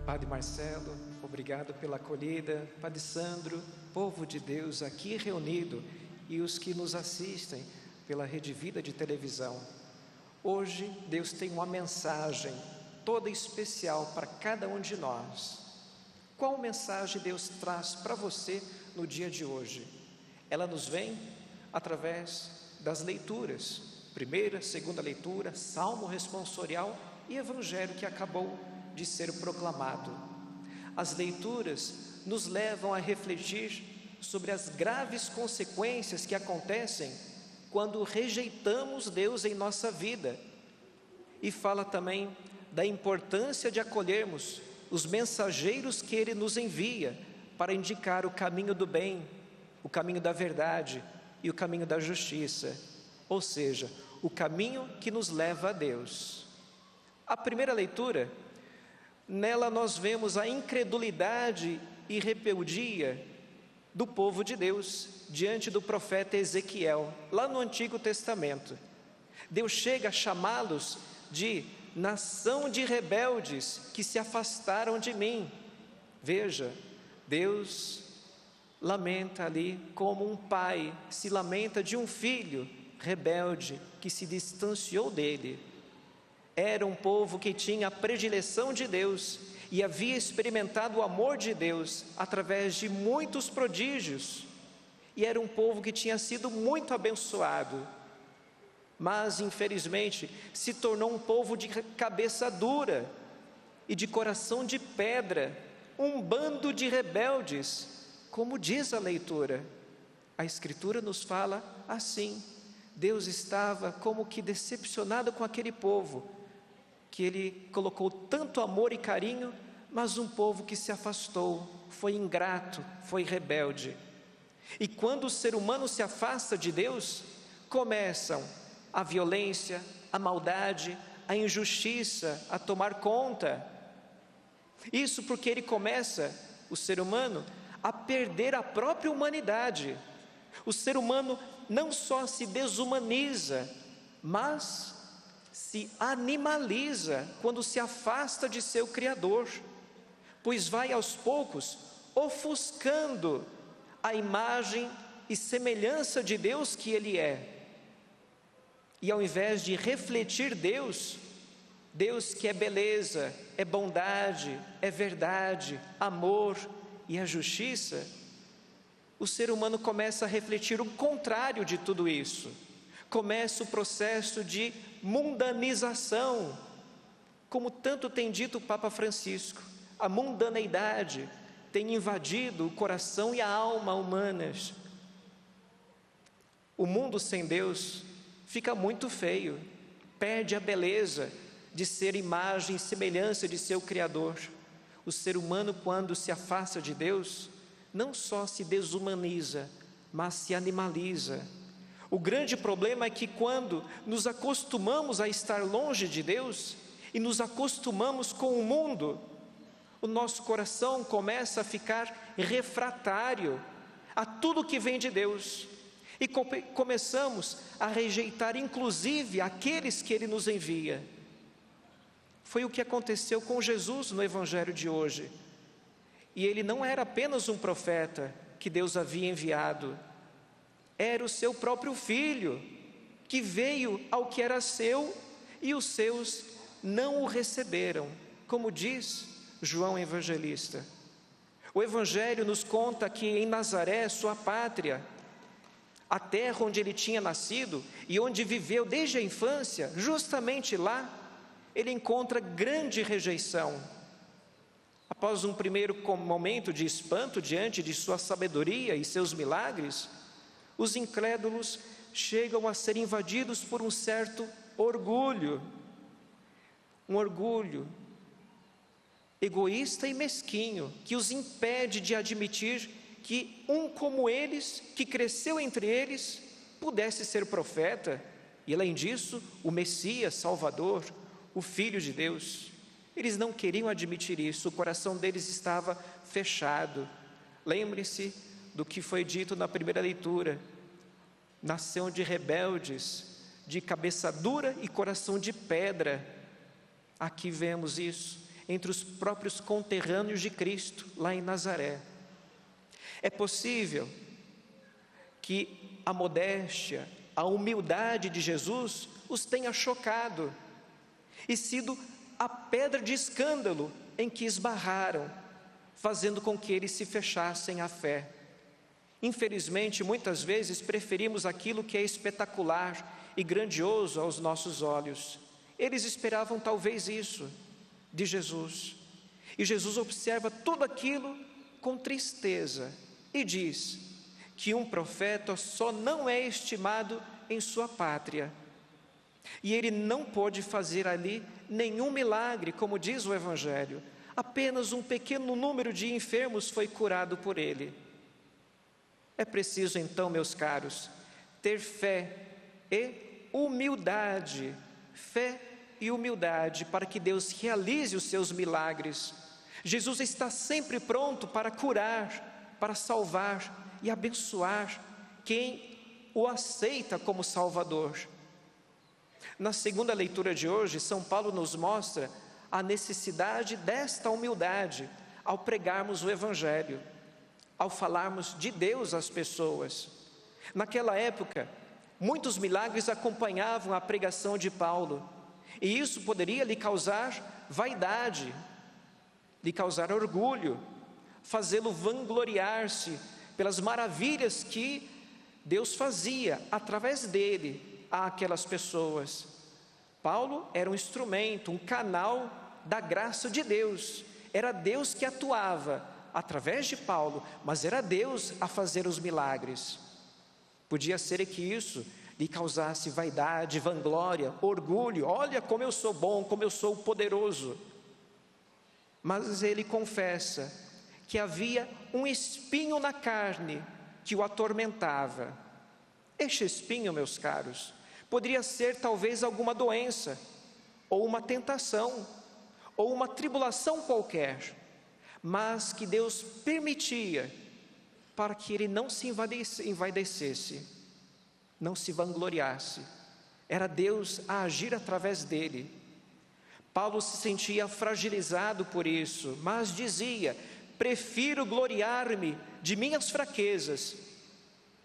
Padre Marcelo, obrigado pela acolhida. Padre Sandro, povo de Deus aqui reunido e os que nos assistem pela Rede Vida de televisão. Hoje Deus tem uma mensagem toda especial para cada um de nós. Qual mensagem Deus traz para você no dia de hoje? Ela nos vem através das leituras, primeira, segunda leitura, salmo responsorial e evangelho que acabou de ser proclamado. As leituras nos levam a refletir sobre as graves consequências que acontecem quando rejeitamos Deus em nossa vida, e fala também da importância de acolhermos os mensageiros que Ele nos envia para indicar o caminho do bem, o caminho da verdade e o caminho da justiça, ou seja, o caminho que nos leva a Deus. A primeira leitura, nela nós vemos a incredulidade e rebeldia do povo de Deus diante do profeta Ezequiel, lá no Antigo Testamento. Deus chega a chamá-los de nação de rebeldes que se afastaram de mim. Veja, Deus lamenta ali como um pai se lamenta de um filho rebelde que se distanciou dele. Era um povo que tinha a predileção de Deus e havia experimentado o amor de Deus através de muitos prodígios, e era um povo que tinha sido muito abençoado, mas infelizmente se tornou um povo de cabeça dura e de coração de pedra, um bando de rebeldes, como diz a leitura. A Escritura nos fala assim: Deus estava como que decepcionado com aquele povo, que Ele colocou tanto amor e carinho, mas um povo que se afastou, foi ingrato, foi rebelde. E quando o ser humano se afasta de Deus, começam a violência, a maldade, a injustiça a tomar conta. Isso porque ele começa, o ser humano, a perder a própria humanidade. O ser humano não só se desumaniza, mas se animaliza quando se afasta de seu Criador, pois vai aos poucos ofuscando a imagem e semelhança de Deus que Ele é. E ao invés de refletir Deus que é beleza, é bondade, é verdade, amor e a justiça, o ser humano começa a refletir o contrário de tudo isso. Começa o processo de mundanização, como tanto tem dito o Papa Francisco. A mundaneidade tem invadido o coração e a alma humanas. O mundo sem Deus fica muito feio, perde a beleza de ser imagem e semelhança de seu Criador. O ser humano, quando se afasta de Deus, não só se desumaniza, mas se animaliza. O grande problema é que quando nos acostumamos a estar longe de Deus e nos acostumamos com o mundo, o nosso coração começa a ficar refratário a tudo que vem de Deus, e começamos a rejeitar inclusive aqueles que Ele nos envia. Foi o que aconteceu com Jesus no Evangelho de hoje. E Ele não era apenas um profeta que Deus havia enviado, era o seu próprio Filho, que veio ao que era seu, e os seus não o receberam, como diz João Evangelista. O Evangelho nos conta que em Nazaré, sua pátria, a terra onde ele tinha nascido e onde viveu desde a infância, justamente lá, ele encontra grande rejeição. Após um primeiro momento de espanto diante de sua sabedoria e seus milagres, os incrédulos chegam a ser invadidos por um certo orgulho, um orgulho egoísta e mesquinho, que os impede de admitir que um como eles, que cresceu entre eles, pudesse ser profeta, e além disso, o Messias, Salvador, o Filho de Deus. Eles não queriam admitir isso, o coração deles estava fechado. Lembre-se do que foi dito na primeira leitura: nação de rebeldes, de cabeça dura e coração de pedra. Aqui vemos isso. entre os próprios conterrâneos de Cristo, lá em Nazaré. É possível que a modéstia, a humildade de Jesus os tenha chocado e sido a pedra de escândalo em que esbarraram, fazendo com que eles se fechassem à fé. Infelizmente, muitas vezes preferimos aquilo que é espetacular e grandioso aos nossos olhos. Eles esperavam talvez isso de Jesus. E Jesus observa tudo aquilo com tristeza e diz que um profeta só não é estimado em sua pátria. E ele não pôde fazer ali nenhum milagre, como diz o Evangelho. Apenas um pequeno número de enfermos foi curado por ele. É preciso então, meus caros, ter fé e humildade. Fé e humildade para que Deus realize os seus milagres. Jesus está sempre pronto para curar, para salvar e abençoar quem o aceita como Salvador. Na segunda leitura de hoje, São Paulo nos mostra a necessidade desta humildade ao pregarmos o Evangelho, ao falarmos de Deus às pessoas. Naquela época, muitos milagres acompanhavam a pregação de Paulo, e isso poderia lhe causar vaidade, lhe causar orgulho, fazê-lo vangloriar-se pelas maravilhas que Deus fazia através dele àquelas pessoas. Paulo era um instrumento, um canal da graça de Deus. Era Deus que atuava através de Paulo, mas era Deus a fazer os milagres. Podia ser que isso lhe causasse vaidade, vanglória, orgulho. Olha como eu sou bom, como eu sou poderoso. Mas ele confessa que havia um espinho na carne que o atormentava. Este espinho, meus caros, poderia ser talvez alguma doença, ou uma tentação, ou uma tribulação qualquer, mas que Deus permitia para que ele não se envaidecesse, não se vangloriasse. Era Deus a agir através dele. Paulo se sentia fragilizado por isso, mas dizia: prefiro gloriar-me de minhas fraquezas,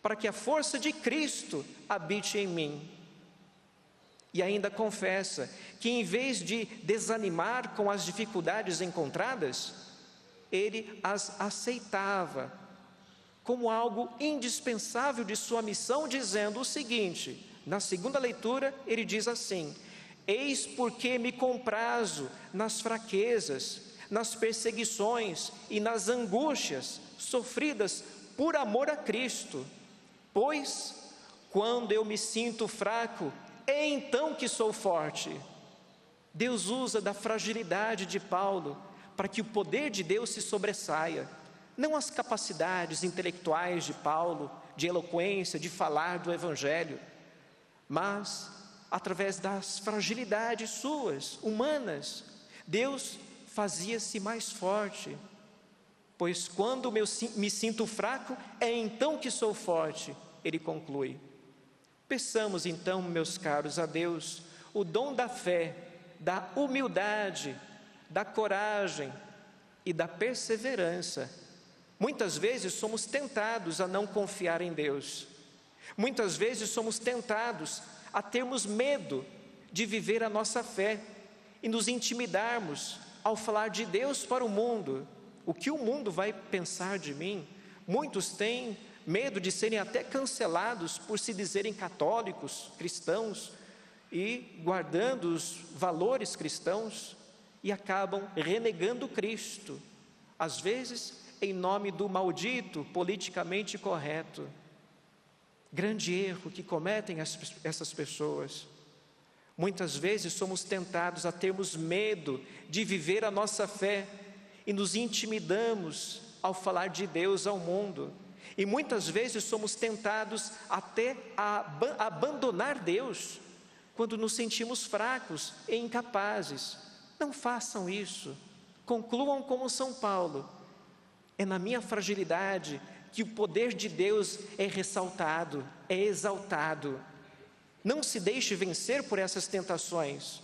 para que a força de Cristo habite em mim. E ainda confessa que em vez de desanimar com as dificuldades encontradas, ele as aceitava como algo indispensável de sua missão, dizendo o seguinte, na segunda leitura ele diz assim: eis porque me comprazo nas fraquezas, nas perseguições e nas angústias sofridas por amor a Cristo, pois quando eu me sinto fraco, é então que sou forte. Deus usa da fragilidade de Paulo para que o poder de Deus se sobressaia. Não as capacidades intelectuais de Paulo, de eloquência, de falar do Evangelho, mas através das fragilidades suas, humanas, Deus fazia-se mais forte. Pois quando me sinto fraco, é então que sou forte, ele conclui. Peçamos então, meus caros, a Deus o dom da fé, da humildade, da coragem e da perseverança. Muitas vezes somos tentados a não confiar em Deus. Muitas vezes somos tentados a termos medo de viver a nossa fé e nos intimidarmos ao falar de Deus para o mundo. O que o mundo vai pensar de mim? Muitos têm medo de serem até cancelados por se dizerem católicos, cristãos, e guardando os valores cristãos, e acabam renegando Cristo, às vezes em nome do maldito politicamente correto. Grande erro que cometem essas pessoas. Muitas vezes somos tentados a termos medo de viver a nossa fé e nos intimidamos ao falar de Deus ao mundo. E muitas vezes somos tentados até a abandonar Deus quando nos sentimos fracos e incapazes. Não façam isso. Concluam como São Paulo: é na minha fragilidade que o poder de Deus é ressaltado, é exaltado. Não se deixe vencer por essas tentações.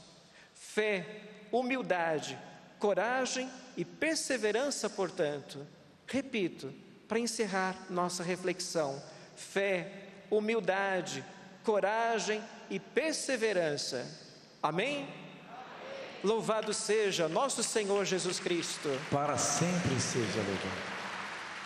Fé, humildade, coragem e perseverança, portanto. Repito, para encerrar nossa reflexão: fé, humildade, coragem e perseverança. Amém? Louvado seja nosso Senhor Jesus Cristo. Para sempre seja louvado.